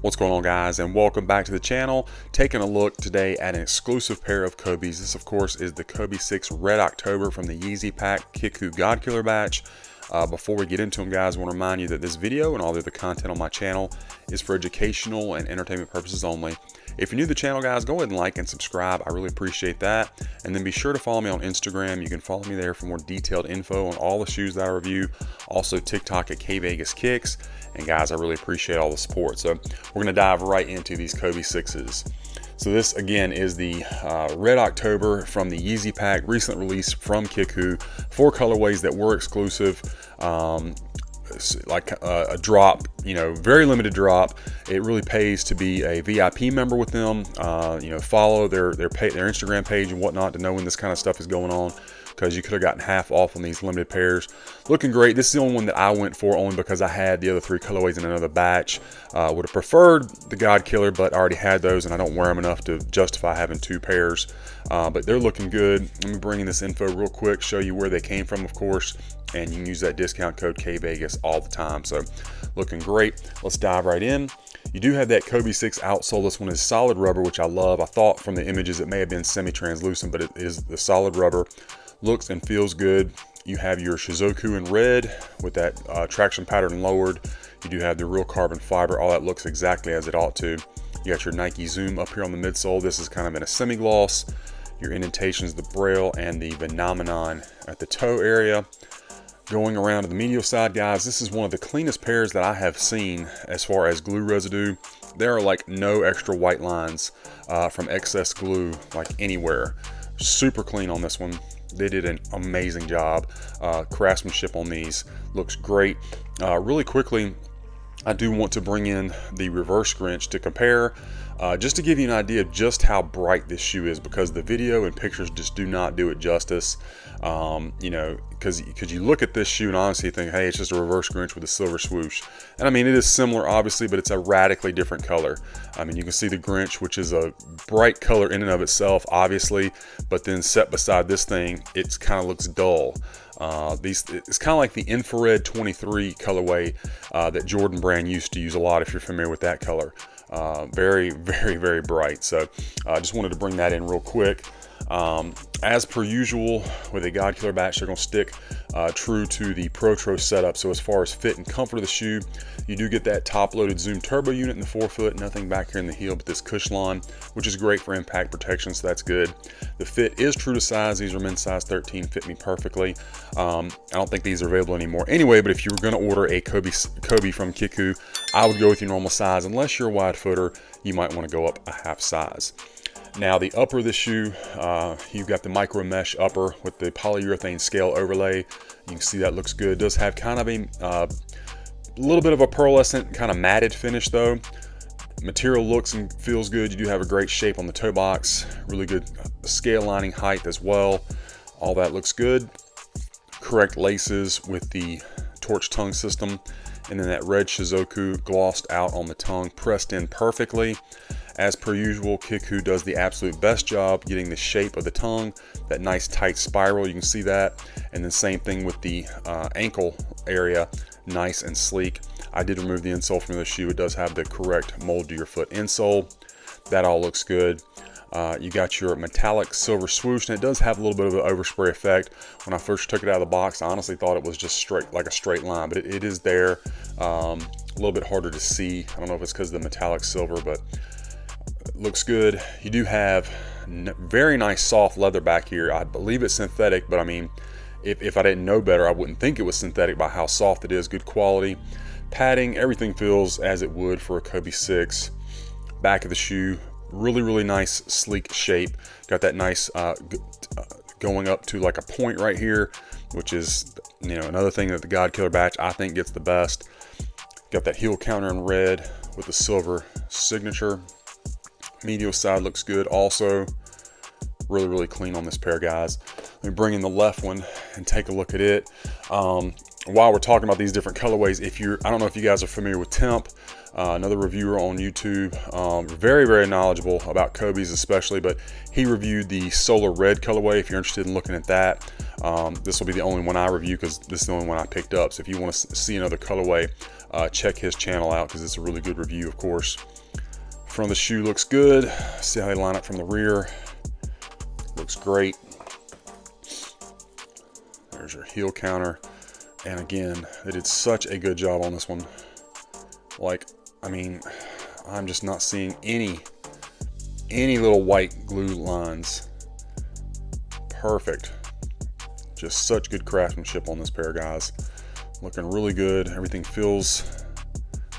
What's going on, guys, and welcome back to the channel. Taking a look today at an exclusive pair of Kobe's. This of course is the kvegaskickz Red October from the Yeezy Pack Kickwho godkiller batch. Before we get into them, guys, I want to remind you that this video and all the other content on my channel is for educational and entertainment purposes only. If you're new to the channel, guys, go ahead and like and subscribe. I really appreciate that. And then be sure to follow me on Instagram. You can follow me there for more detailed info on all the shoes that I review. Also TikTok at kvegaskickz. And guys, I really appreciate all the support. So we're going to dive right into these kvegaskickz. So this again is the Red October from the Yeezy Pack, recently released from Kickwho. 4 colorways that were exclusive. Like a drop, very limited drop. It really pays to be a VIP member with them. Follow their Instagram page and whatnot to know when this kind of stuff is going on, because you could have gotten half off on these limited pairs. Looking great. This is the only one that I went for, only because I had the other 3 colorways in another batch. Would have preferred the godkiller, but I already had those and I don't wear them enough to justify having 2 pairs. But they're looking good. Let me bring in this info real quick, show you where they came from, of course, and you can use that discount code KVEGAS all the time. So looking great. Let's dive right in. You do have that kvegaskickz outsole. This one is solid rubber, which I love. I thought from the images it may have been semi-translucent, but it is the solid rubber. Looks and feels good. You have your shizuku in red with that traction pattern lowered. You do have the real carbon fiber. All that looks exactly as it ought to. You got your Nike Zoom up here on the midsole. This is kind of in a semi-gloss. Your indentations, the braille, and the phenomenon at the toe area. Going around to the medial side, guys, this is one of the cleanest pairs that I have seen as far as glue residue. There are like no extra white lines from excess glue like anywhere. Super clean on this one. They did an amazing job. Craftsmanship on these looks great. Really quickly, I do want to bring in the reverse Grinch to compare, just to give you an idea of just how bright this shoe is, because the video and pictures just do not do it justice. Because you look at this shoe and honestly think, hey, it's just a reverse Grinch with a silver swoosh. And I mean, it is similar, obviously, but it's a radically different color. I mean, you can see the Grinch, which is a bright color in and of itself, obviously, but then set beside this thing, it kind of looks dull. It's kind of like the infrared 23 colorway that Jordan brand used to use a lot, if you're familiar with that color. Very, very, very bright. So I just wanted to bring that in real quick. As per usual with a godkiller batch, they're going to stick true to the Protro setup. So as far as fit and comfort of the shoe, you do get that top-loaded Zoom turbo unit in the forefoot, nothing back here in the heel but this cushion, which is great for impact protection, so that's good. The fit is true to size. These are men's size 13, fit me perfectly. I don't think these are available anymore anyway, but if you were going to order a Kobe from Kickwho, I would go with your normal size. Unless you're a wide footer, you might want to go up a half size. Now the upper of the shoe, you've got the micro mesh upper with the polyurethane scale overlay. You can see that looks good. It does have kind of a little bit of a pearlescent kind of matted finish though. Material looks and feels good. You do have a great shape on the toe box. Really good scale lining height as well. All that looks good. Correct laces with the torch tongue system. And then that red shizuku glossed out on the tongue, pressed in perfectly. As per usual, Kickwho does the absolute best job getting the shape of the tongue, that nice tight spiral, you can see that. And then same thing with the ankle area, nice and sleek. I did remove the insole from the shoe. It does have the correct mold to your foot insole. That all looks good. You got your metallic silver swoosh, and it does have a little bit of an overspray effect. When I first took it out of the box, I honestly thought it was just straight, like a straight line, but it is there. A little bit harder to see. I don't know if it's because of the metallic silver, but looks good. You do have very nice soft leather back here. I believe it's synthetic, but I mean, if I didn't know better, I wouldn't think it was synthetic by how soft it is. Good quality. Padding, everything feels as it would for a kvegaskickz. Back of the shoe, really, really nice, sleek shape. Got that nice going up to like a point right here, which is, another thing that the godkiller batch I think gets the best. Got that heel counter in red with the silver signature. Medial side looks good also. Really, really clean on this pair, guys. Let me bring in the left one and take a look at it. While we're talking about these different colorways, I don't know if you guys are familiar with Temp, another reviewer on YouTube, very, very knowledgeable about Kobe's especially, but he reviewed the Solar Red colorway if you're interested in looking at that. This will be the only one I review because this is the only one I picked up. So if you want to see another colorway, check his channel out because it's a really good review, of course. Front of the shoe looks good. See how they line up from the rear. Looks great. There's your heel counter. And again, they did such a good job on this one. Like, I mean, I'm just not seeing any little white glue lines. Perfect. Just such good craftsmanship on this pair, guys. Looking really good. Everything feels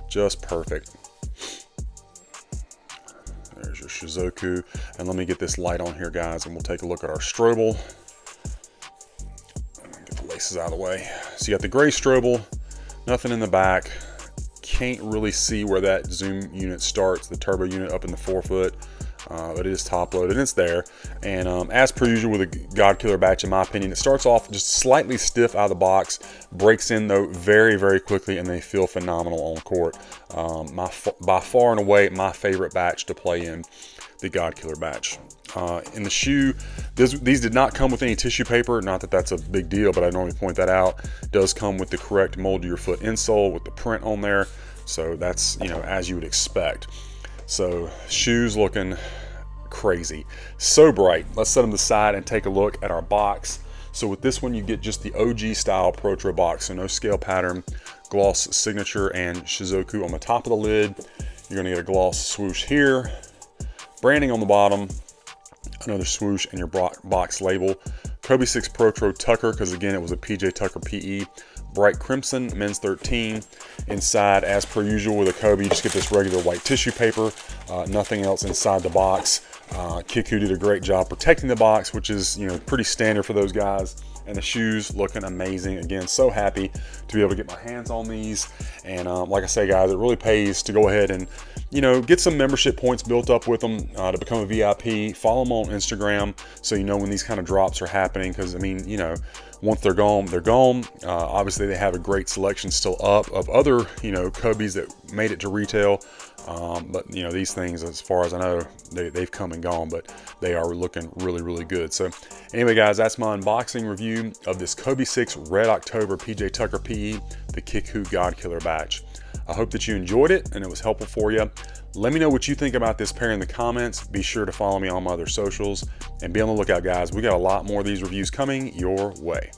just perfect. There's your Shizuku. And let me get this light on here, guys, and we'll take a look at our Strobel. Get the laces out of the way. So you got the gray Strobel, nothing in the back. Can't really see where that zoom unit starts, the turbo unit up in the forefoot. But it is top loaded and it's there. And as per usual with a godkiller batch, in my opinion, it starts off just slightly stiff out of the box, breaks in though very, very quickly, and they feel phenomenal on court. By far and away my favorite batch to play in, the godkiller batch. In the shoe, these did not come with any tissue paper. Not that that's a big deal, but I normally point that out. It does come with the correct mold to your foot insole with the print on there. So that's, you know, as you would expect. So shoes looking crazy, so bright. Let's set them aside and take a look at our box. So with this one, you get just the OG style Protro box, so no scale pattern, gloss signature and Shizuku on the top of the lid. You're gonna get a gloss swoosh here, branding on the bottom, another swoosh, and your box label. Kobe 6 Protro Tucker, because again it was a PJ Tucker PE. Bright crimson, men's 13. Inside, as per usual with a Kobe, you just get this regular white tissue paper, nothing else inside the box. Kickwho did a great job protecting the box, which is, you know, pretty standard for those guys. And the shoes looking amazing. Again, so happy to be able to get my hands on these. And like I say, guys, it really pays to go ahead and, you know, get some membership points built up with them to become a VIP. Follow them on Instagram so you know when these kind of drops are happening. Because, I mean, you know, once they're gone, they're gone. Obviously, they have a great selection still up of other, you know, Kobe's that made it to retail. But, you know, these things, as far as I know, they've come and gone, but they are looking really, really good. So anyway, guys, that's my unboxing review of this Kobe 6 Red October PJ Tucker PE, the Kickwho godkiller batch. I hope that you enjoyed it and it was helpful for you. Let me know what you think about this pair in the comments. Be sure to follow me on my other socials and be on the lookout, guys. We got a lot more of these reviews coming your way.